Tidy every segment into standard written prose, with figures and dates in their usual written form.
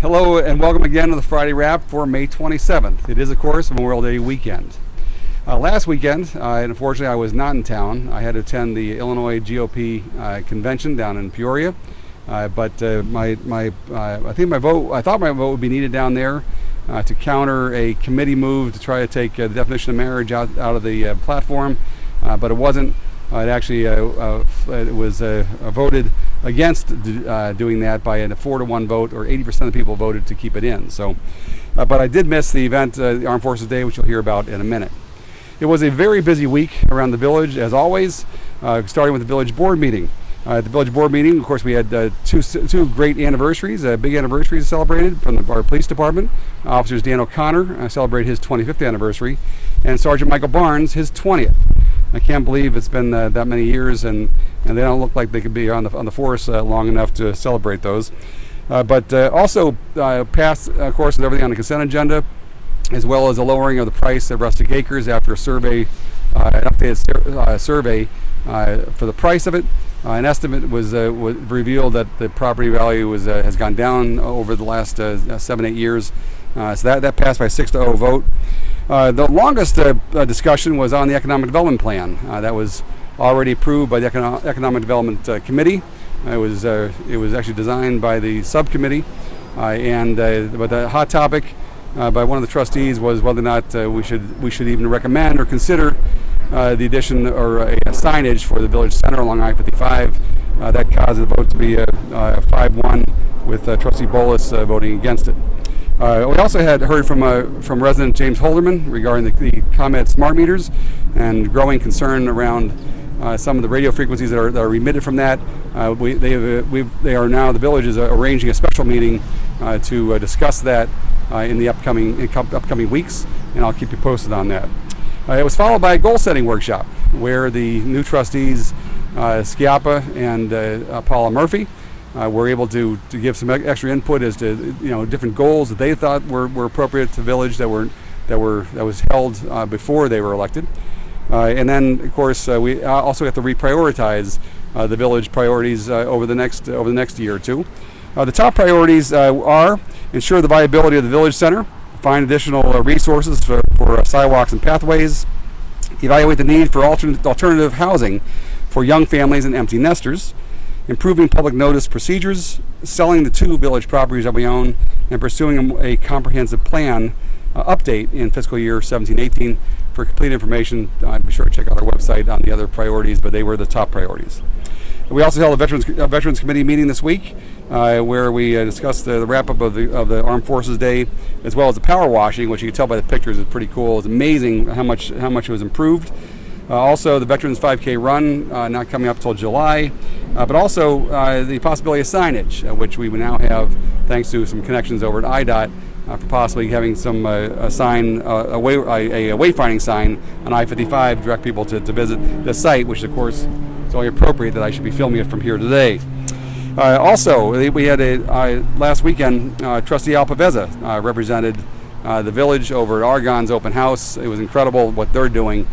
Hello and welcome again to the Friday Wrap for May 27th. It is, of course, Memorial Day weekend. Last weekend, unfortunately, I was not in town. I had to attend the Illinois GOP convention down in Peoria, but I thought my vote would be needed down there to counter a committee move to try to take the definition of marriage out of the platform, but it wasn't. It actually it was voted against doing that by a 4-to-1 vote, or 80% of the people voted to keep it in. So, but I did miss the event, the Armed Forces Day, which you'll hear about in a minute. It was a very busy week around the village, as always, starting with the village board meeting. At the village board meeting, of course, we had two great anniversaries, big anniversaries celebrated from our police department. Officers Dan O'Connor celebrated his 25th anniversary, and Sergeant Michael Barnes his 20th. I can't believe it's been that many years, and they don't look like they could be on the force long enough to celebrate those. But also passed, of course, with everything on the consent agenda, as well as a lowering of the price of rustic acres after a survey, an updated survey for the price of it. An estimate was revealed that the property value has gone down over the last 7-8 years. So that passed by 6-0 vote. The longest discussion was on the Economic Development Plan. That was already approved by the Economic Development Committee. It was actually designed by the subcommittee, but the hot topic by one of the trustees was whether or not we should even recommend or consider the addition or a signage for the village center along I-55. That caused the vote to be 5-1, with Trustee Bolus voting against it. We also had heard from resident James Holderman regarding the ComEd smart meters and growing concern around some of the radio frequencies that are emitted from that. The village is arranging a special meeting to discuss that in the upcoming weeks, and I'll keep you posted on that. It was followed by a goal-setting workshop where the new trustees, Schiappa and Paula Murphy, were able to give some extra input as to different goals that they thought were appropriate to village that was held before they were elected. And then, of course, we also have to reprioritize the village priorities over the next year or two. The top priorities are ensure the viability of the village center, find additional resources for sidewalks and pathways, evaluate the need for alternative housing for young families and empty nesters, improving public notice procedures, selling the 2 village properties that we own, and pursuing a comprehensive plan update in fiscal year 17-18. For complete information, be sure to check out our website on the other priorities, but they were the top priorities. We also held a Veterans Committee meeting this week where we discussed the wrap-up of the Armed Forces Day, as well as the power washing, which you can tell by the pictures is pretty cool. It's amazing how much it was improved. Also, the Veterans 5K run, not coming up until July, but also the possibility of signage, which we now have thanks to some connections over at IDOT, for possibly having some a wayfinding sign on I-55 to direct people to visit the site, which of course is only appropriate that I should be filming it from here today. Also, we had last weekend, Trustee Al Paveza represented the village over at Argonne's open house. It was incredible what they're doing.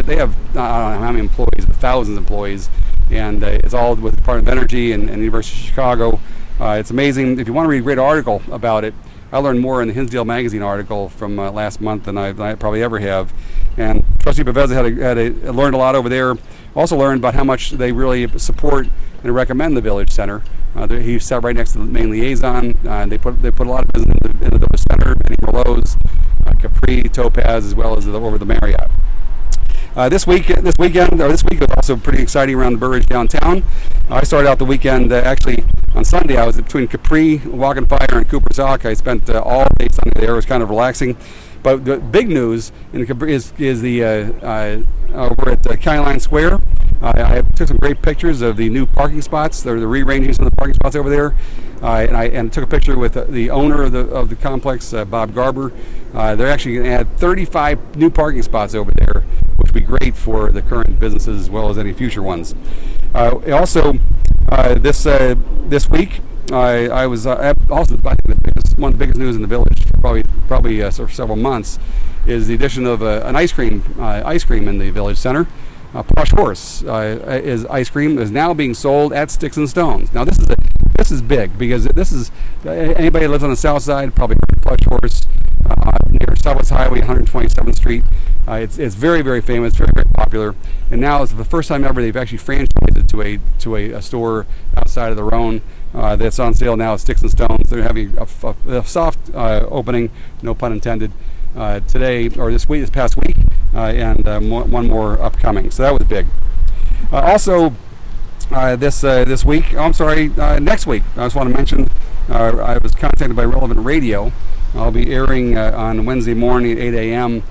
They have, I don't know how many employees, but thousands of employees, and it's all with the Department of Energy and University of Chicago. It's amazing. If you want to read a great article about it, I learned more in the Hinsdale Magazine article from last month than I probably ever have. And Trustee Paveza learned a lot over there. Also learned about how much they really support and recommend the Village Center. He sat right next to the main liaison. They put a lot of business in the Village Center, many Merlots, Capri, Topaz, as well as over the Marriott. This week was also pretty exciting around the Burr Ridge downtown. I started out the weekend actually on Sunday. I was between Capri, Walk and Fire, and Cooper's Hawk. I spent all day Sunday there. It was kind of relaxing. But the big news in Capri is the over at County Line Square. I took some great pictures of the new parking spots. They're rearranging some of the parking spots over there, and took a picture with the owner of the complex, Bob Garber. They're actually going to add 35 new parking spots over there, which will be great for the current businesses as well as any future ones. Also, this week, I was also, I think one of the biggest news in the village for probably several months is the addition of an ice cream in the village center. Plush Horse is ice cream is now being sold at Sticks and Stones. Now this is big because this is anybody that lives on the south side probably heard of Plush Horse near Southwest Highway, 127th Street. It's very, very famous, very, very popular, and now it's the first time ever they've actually franchised it to a store outside of their own. That's on sale now at Sticks and Stones. They're having a soft opening, no pun intended, today or this past week, and one more upcoming. So that was big. Also, this week, next week, I just want to mention I was contacted by Relevant Radio. I'll be airing on Wednesday morning at 8 a.m.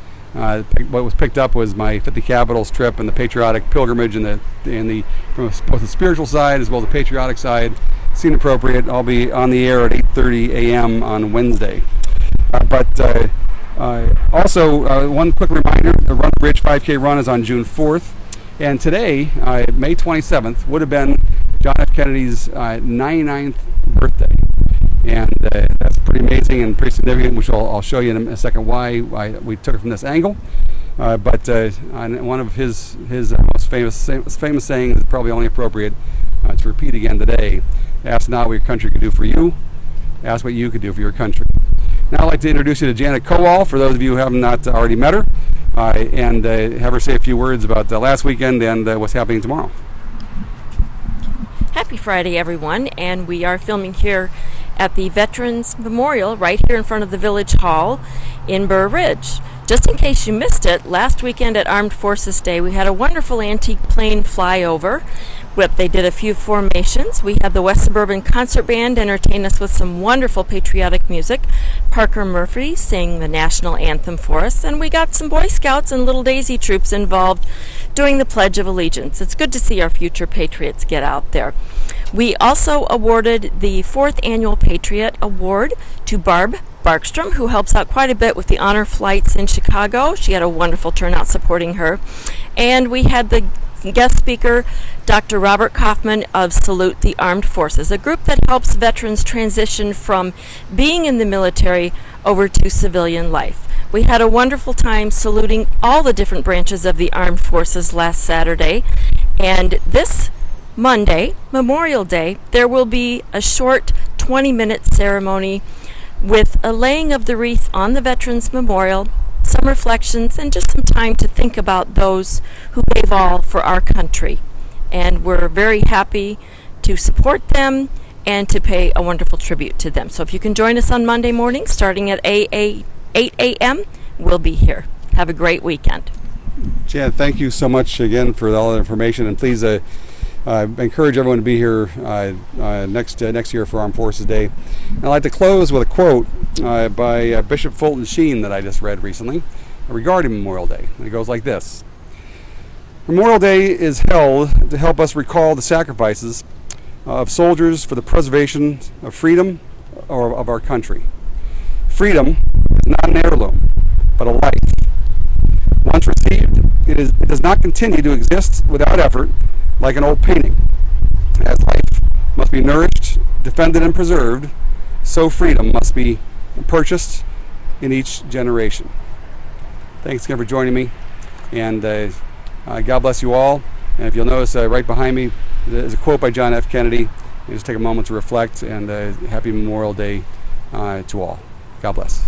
What was picked up was my 50 Capitals trip and the patriotic pilgrimage from both the spiritual side as well as the patriotic side. Seemed appropriate. I'll be on the air at 8:30 a.m. on Wednesday. Also, one quick reminder, the Burr Ridge 5K run is on June 4th. And today, May 27th, would have been John F. Kennedy's 99th birthday. And that's pretty amazing and pretty significant, which I'll show you in a second why we took it from this angle. But one of his most famous sayings is probably only appropriate to repeat again today. Ask not what your country can do for you, ask what you could do for your country. Now I'd like to introduce you to Janet Kowal, for those of you who have not already met her, and have her say a few words about last weekend and what's happening tomorrow. Happy Friday, everyone, and we are filming here at the Veterans Memorial right here in front of the Village Hall in Burr Ridge. Just in case you missed it, last weekend at Armed Forces Day we had a wonderful antique plane flyover. They did a few formations. We had the West Suburban Concert Band entertain us with some wonderful patriotic music. Parker Murphy sang the national anthem for us, and we got some Boy Scouts and Little Daisy troops involved doing the Pledge of Allegiance. It's good to see our future patriots get out there. We also awarded the 4th Annual Patriot Award to Barb Barkstrom, who helps out quite a bit with the honor flights in Chicago. She had a wonderful turnout supporting her. And we had the guest speaker, Dr. Robert Kaufman of Salute the Armed Forces, a group that helps veterans transition from being in the military over to civilian life. We had a wonderful time saluting all the different branches of the armed forces last Saturday, and this Monday, Memorial Day, there will be a short 20-minute ceremony with a laying of the wreath on the Veterans Memorial, some reflections, and just some time to think about those who gave all for our country. And we're very happy to support them and to pay a wonderful tribute to them. So if you can join us on Monday morning starting at 8 a.m., we'll be here. Have a great weekend. Jan, thank you so much again for all the information, and please encourage everyone to be here next year for Armed Forces Day. And I'd like to close with a quote by Bishop Fulton Sheen that I just read recently regarding Memorial Day. And it goes like this: Memorial Day is held to help us recall the sacrifices of soldiers for the preservation of freedom or of our country. Freedom is not an heirloom, but a life. Once received, it does not continue to exist without effort, like an old painting. As life must be nourished, defended, and preserved, so freedom must be purchased in each generation. Thanks again for joining me, and God bless you all. And if you'll notice right behind me is a quote by John F. Kennedy. And just take a moment to reflect, and happy Memorial Day to all. God bless.